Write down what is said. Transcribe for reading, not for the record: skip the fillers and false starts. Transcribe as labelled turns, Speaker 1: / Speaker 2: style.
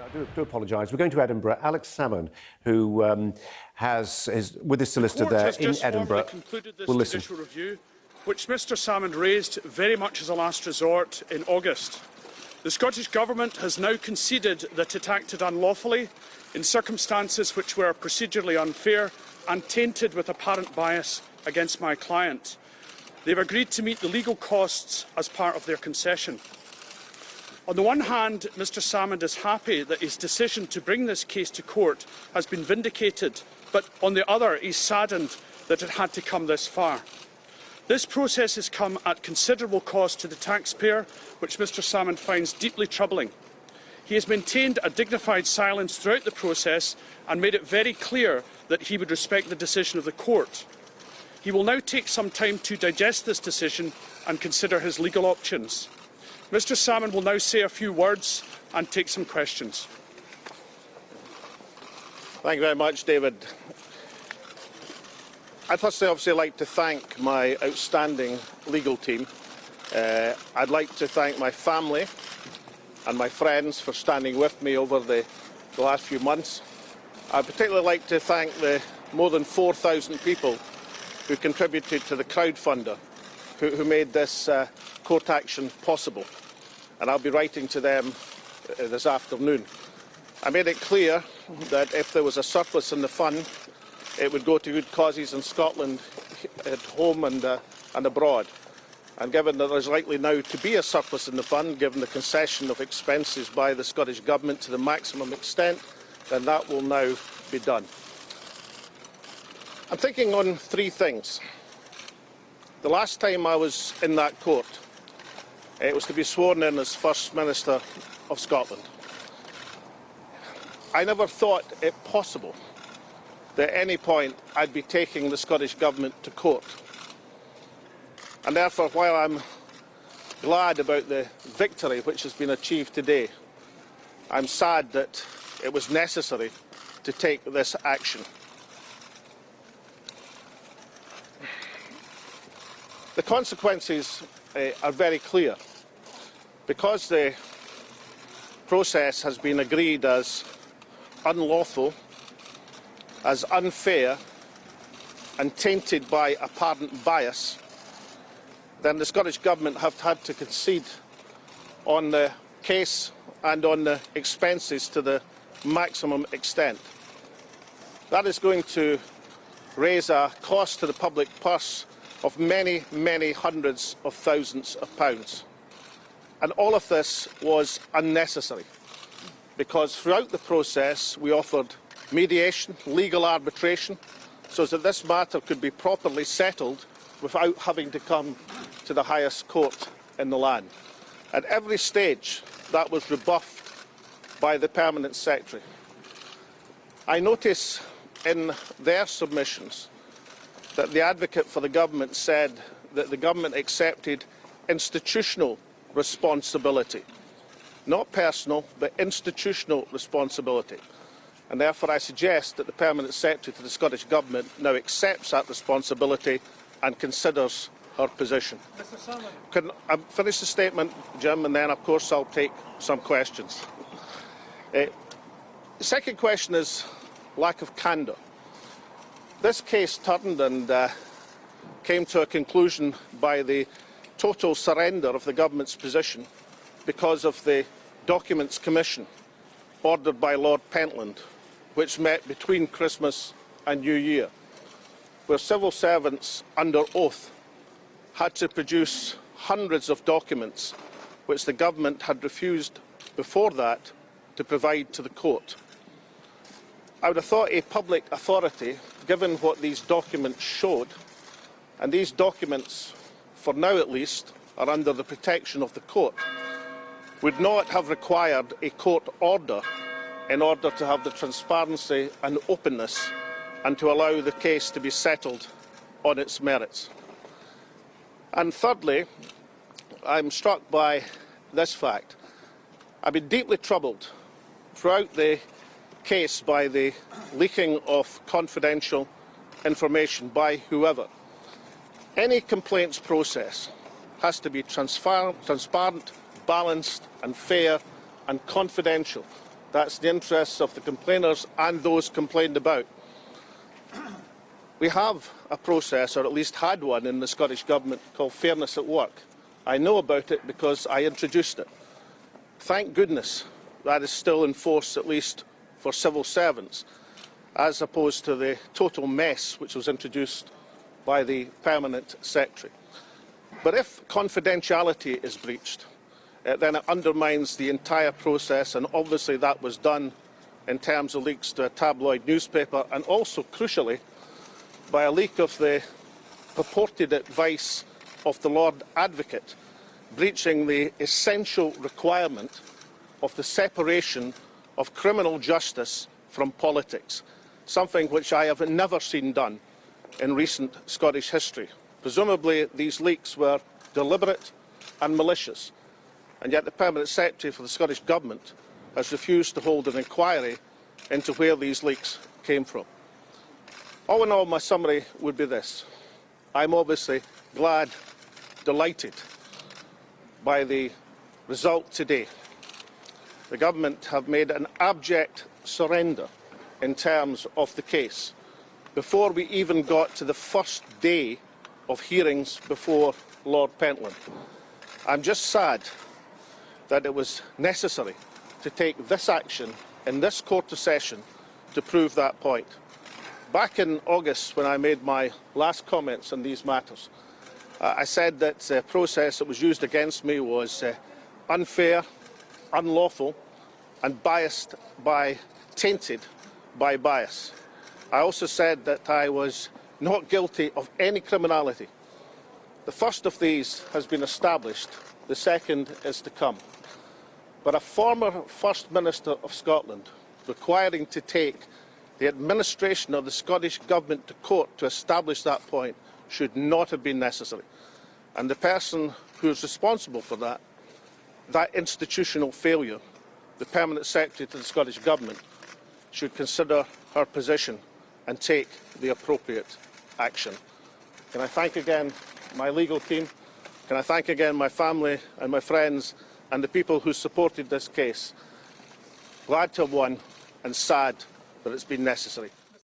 Speaker 1: I do apologise. We're going to Edinburgh. Alex Salmond, who is with his solicitor there in Edinburgh.
Speaker 2: Concluded this
Speaker 1: we'll listen.
Speaker 2: judicial review, which Mr Salmond raised very much as a last resort in August. The Scottish Government has now conceded that it acted unlawfully in circumstances which were procedurally unfair and tainted with apparent bias against my client. They've agreed to meet the legal costs as part of their concession. On the one hand, Mr Salmond is happy that his decision to bring this case to court has been vindicated, but on the other, he's saddened that it had to come this far. This process has come at considerable cost to the taxpayer, which Mr Salmond finds deeply troubling. He has maintained a dignified silence throughout the process and made it very clear that he would respect the decision of the court. He will now take some time to digest this decision and consider his legal options. Mr Salmond will now say a few words and take some questions.
Speaker 3: Thank you very much, David. I'd firstly obviously like to thank my outstanding legal team. I'd like to thank my family and my friends for standing with me over the last few months. I'd particularly like to thank the more than 4,000 people who contributed to the crowdfunder, who made this court action possible. And I'll be writing to them this afternoon. I made it clear that if there was a surplus in the fund, it would go to good causes in Scotland, at home and abroad. And given that there's likely now to be a surplus in the fund, given the concession of expenses by the Scottish Government to the maximum extent, then that will now be done. I'm thinking on three things. The last time I was in that court, it was to be sworn in as First Minister of Scotland. I never thought it possible that at any point I'd be taking the Scottish Government to court. And therefore, while I'm glad about the victory which has been achieved today, I'm sad that it was necessary to take this action. The consequences are very clear. Because the process has been agreed as unlawful, as unfair and tainted by apparent bias, then the Scottish Government have had to concede on the case and on the expenses to the maximum extent. That is going to raise a cost to the public purse of many, many hundreds of thousands of pounds. And all of this was unnecessary, because throughout the process we offered mediation, legal arbitration, so that this matter could be properly settled without having to come to the highest court in the land. At every stage, that was rebuffed by the Permanent Secretary. I notice in their submissions that the advocate for the government said that the government accepted institutional responsibility. Not personal, but institutional responsibility. And therefore I suggest that the Permanent Secretary to the Scottish Government now accepts that responsibility and considers her position.
Speaker 2: Mr Salmond.
Speaker 3: Can I finish the statement, Jim, and then of course I'll take some questions. The second question is lack of candour. This case turned and came to a conclusion by the total surrender of the government's position because of the Documents Commission ordered by Lord Pentland, which met between Christmas and New Year, where civil servants under oath had to produce hundreds of documents which the government had refused before that to provide to the court. I would have thought a public authority, given what these documents showed, and these documents, for now at least, are under the protection of the court, would not have required a court order in order to have the transparency and openness and to allow the case to be settled on its merits. And thirdly, I'm struck by this fact. I've been deeply troubled throughout the case by the leaking of confidential information by whoever. Any complaints process has to be transparent, balanced and fair and confidential. That's the interests of the complainers and those complained about. We have a process, or at least had one, in the Scottish Government called Fairness at Work. I know about it because I introduced it. Thank goodness that is still in force, at least for civil servants, as opposed to the total mess which was introduced by the Permanent Secretary. But if confidentiality is breached, then it undermines the entire process, and obviously that was done in terms of leaks to a tabloid newspaper, and also, crucially, by a leak of the purported advice of the Lord Advocate, breaching the essential requirement of the separation of criminal justice from politics, something which I have never seen done in recent Scottish history. Presumably these leaks were deliberate and malicious, and yet the Permanent Secretary for the Scottish Government has refused to hold an inquiry into where these leaks came from. All in all, my summary would be this. I'm obviously glad, delighted by the result today. The Government have made an abject surrender in terms of the case before we even got to the first day of hearings before Lord Pentland. I'm just sad that it was necessary to take this action in this Court of Session to prove that point. Back in August, when I made my last comments on these matters, I said that the process that was used against me was unfair, unlawful and tainted by bias. I also said that I was not guilty of any criminality. The first of these has been established, the second is to come. But a former First Minister of Scotland requiring to take the administration of the Scottish Government to court to establish that point should not have been necessary. And the person who is responsible for that institutional failure, the Permanent Secretary to the Scottish Government, should consider her position and take the appropriate action. Can I thank again my legal team? Can I thank again my family and my friends and the people who supported this case? Glad to have won and sad that it's been necessary.